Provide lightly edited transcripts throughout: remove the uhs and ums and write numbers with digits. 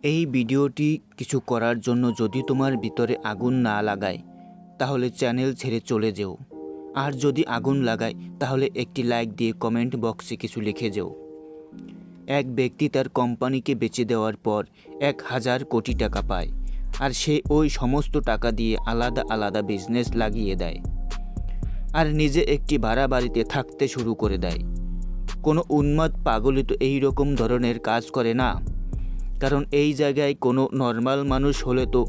এই ভিডিওটি কিছু করার জন্য যদি তোমার ভিতরে আগুন না লাগায় তাহলে চ্যানেল ছেড়ে চলে যেও। আর যদি আগুন লাগায় তাহলে একটি লাইক দিয়ে কমেন্ট বক্সে কিছু লিখে যেও। এক ব্যক্তি তার কোম্পানিকে বেচে দেওয়ার পর 1000 কোটি টাকা পায়, আর সে ওই সমস্ত টাকা দিয়ে আলাদা আলাদা বিজনেস লাগিয়ে দেয় আর নিজে একটি ভাড়া বাড়িতে থাকতে শুরু করে দেয়। কোনো উন্মাদ পাগলই তো এই রকম ধরনের কাজ করে না, কারণ এই জায়গায় কোনো নর্মাল মানুষ হলে তো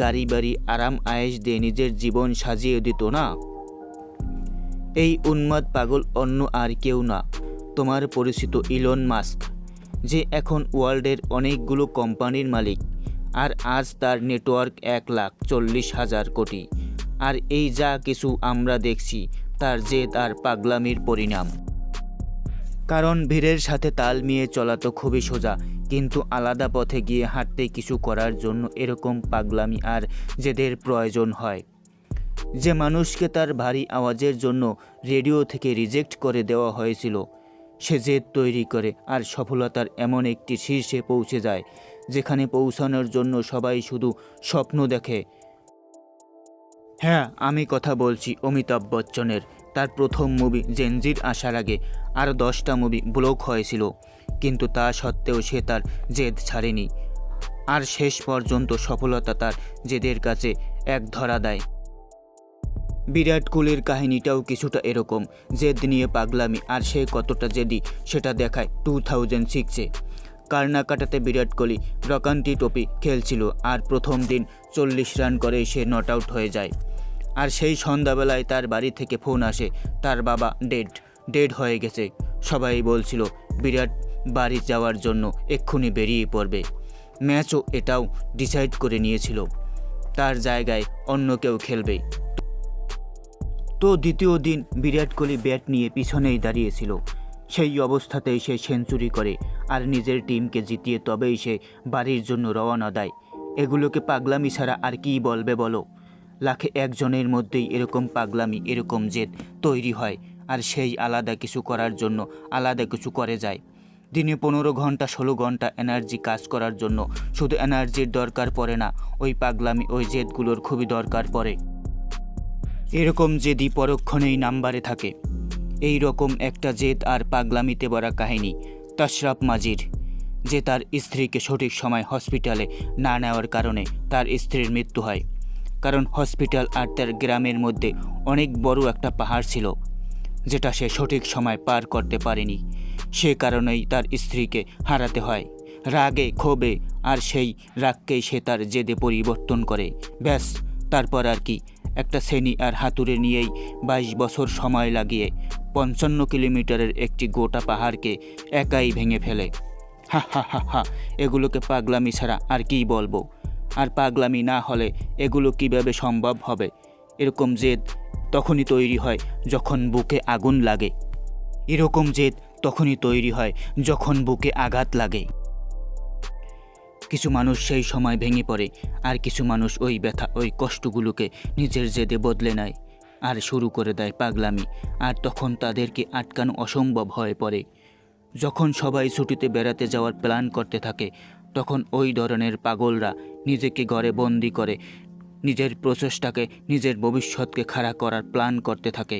গাড়ি বাড়ি আরাম আয়েশ দিয়ে নিজের জীবন সাজিয়ে দিত না। এই উন্মাদ পাগল অন্য আর কেউ না, তোমার পরিচিত ইলন মাস্ক, যে এখন ওয়ার্ল্ডের অনেকগুলো কোম্পানির মালিক, আর আজ তার নেটওয়ার্ক 1,40,000 কোটি। আর এই যা কিছু আমরা দেখছি তার জেদ আর পাগলামির পরিণাম। কারণ ভিড়ের সাথে তাল মিলিয়ে চলা তো খুবই সোজা, কিন্তু আলাদা পথে গিয়ে হাঁটতে কিছু করার জন্য এরকম পাগলামি আর জেদের প্রয়োজন হয়। যে মানুষকে তার ভারী আওয়াজের জন্য রেডিও থেকে রিজেক্ট করে দেওয়া হয়েছিল, সে জেদ তৈরি করে আর সফলতার এমন একটি শীর্ষে পৌঁছে যায় যেখানে পৌঁছানোর জন্য সবাই শুধু স্বপ্ন দেখে। হ্যাঁ, আমি কথা বলছি অমিতাভ বচ্চনের। তার প্রথম মুভি জেনজির আসার আগে আরও 10টা মুভি ব্লক হয়েছিল, কিন্তু তা সত্ত্বেও সে তার জেদ ছাড়েনি, আর শেষ পর্যন্ত সফলতা তার জেদের কাছে এক ধরা দেয়। বিরাট কোহলির কাহিনীটাও কিছুটা এরকম, জেদ নিয়ে পাগলামি, আর সে কতটা জেদি সেটা দেখায় 2006-এ। কার্নাকাটাতে বিরাট কোহলি রকান্টি ট্রফি খেলছিল, আর প্রথম দিন 40 রান করেই সে নট আউট হয়ে যায়। আর সেই সন্ধ্যাবেলায় তার বাড়ি থেকে ফোন আসে, তার বাবা ডেড হয়ে গেছে। সবাই বলছিল বিরাট বাড়ি যাওয়ার জন্য এক্ষুনি বেরিয়ে পড়বে। ম্যাচও এটাও ডিসাইড করে নিয়েছিল, তার জায়গায় অন্য কেউ খেলবে। তো দ্বিতীয় দিন বিরাট কোহলি ব্যাট নিয়ে পিছনেই দাঁড়িয়েছিল। সেই অবস্থাতেই সে সেঞ্চুরি করে আর নিজের টিমকে জিতিয়ে তবেই সে বাড়ির জন্য রওনা দেয়। এগুলোকে পাগলামি ছাড়া আর কী বলবে বলো? লাখে একজনের মধ্যেই এরকম পাগলামি, এরকম জেদ তৈরি হয়, আর সেই আলাদা কিছু করার জন্য আলাদা কিছু করে যায়। দিনে 15 ঘন্টা 16 ঘন্টা এনার্জি কাজ করার জন্য শুধু এনার্জির দরকার পড়ে না, ওই পাগলামি ওই জেদগুলোর খুবই দরকার পড়ে। এরকম জেদি পরক্ষণেই নাম্বারে থাকে। এই রকম একটা জেদ আর পাগলামিতে ভরা কাহিনী তাশরাফ মাজির, যে তার স্ত্রীকে সঠিক সময় হসপিটালে না নেওয়ার কারণে তার স্ত্রীর মৃত্যু হয়। কারণ হসপিটাল আর তার গ্রামের মধ্যে অনেক বড় একটা পাহাড় ছিল, যেটা সে সঠিক সময় পার করতে পারেনি। সে কারণেই তার স্ত্রীকে হারাতে হয়। রাগে ক্ষোভে, আর সেই রাগকেই সে তার জেদে পরিবর্তন করে। ব্যাস, তারপর আর কি, একটা ছেনি আর হাতুড়ে নিয়েই 22 বছর সময় লাগিয়ে 55 কিলোমিটারের একটি গোটা পাহাড়কে একাই ভেঙে ফেলে। হা হা হা হা, এগুলোকে পাগলামি ছাড়া আর কী বলবো? আর পাগলামি না হলে এগুলো কিভাবে সম্ভব হবে? এরকম জেদ তখনই তৈরি হয় যখন বুকে আগুন লাগে। এরকম জেদ তখনই তৈরি হয় যখন বুকে আঘাত লাগে। কিছু মানুষ সেই সময় ভেঙে পড়ে, আর কিছু মানুষ ওই ব্যথা ওই কষ্টগুলোকে নিজের জেদে বদলে নেয় আর শুরু করে দেয় পাগলামি। আর তখন তাদেরকে আটকানো অসম্ভব হয়ে পড়ে। যখন সবাই ছুটিতে বেড়াতে যাওয়ার প্ল্যান করতে থাকে, তখন ওই ধরনের পাগলরা নিজেকে ঘরে বন্দি করে নিজের প্রচেষ্টাকে, নিজের ভবিষ্যৎকে খাড়া করার প্ল্যান করতে থাকে।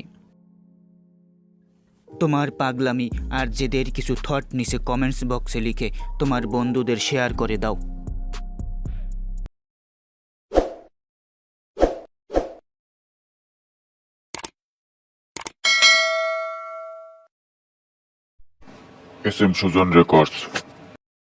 তোমার পাগলামি আর জেদের কিছু থট নিচে কমেন্টস বক্সে লিখে তোমার বন্ধুদের শেয়ার করে দাও। SM Sujan records.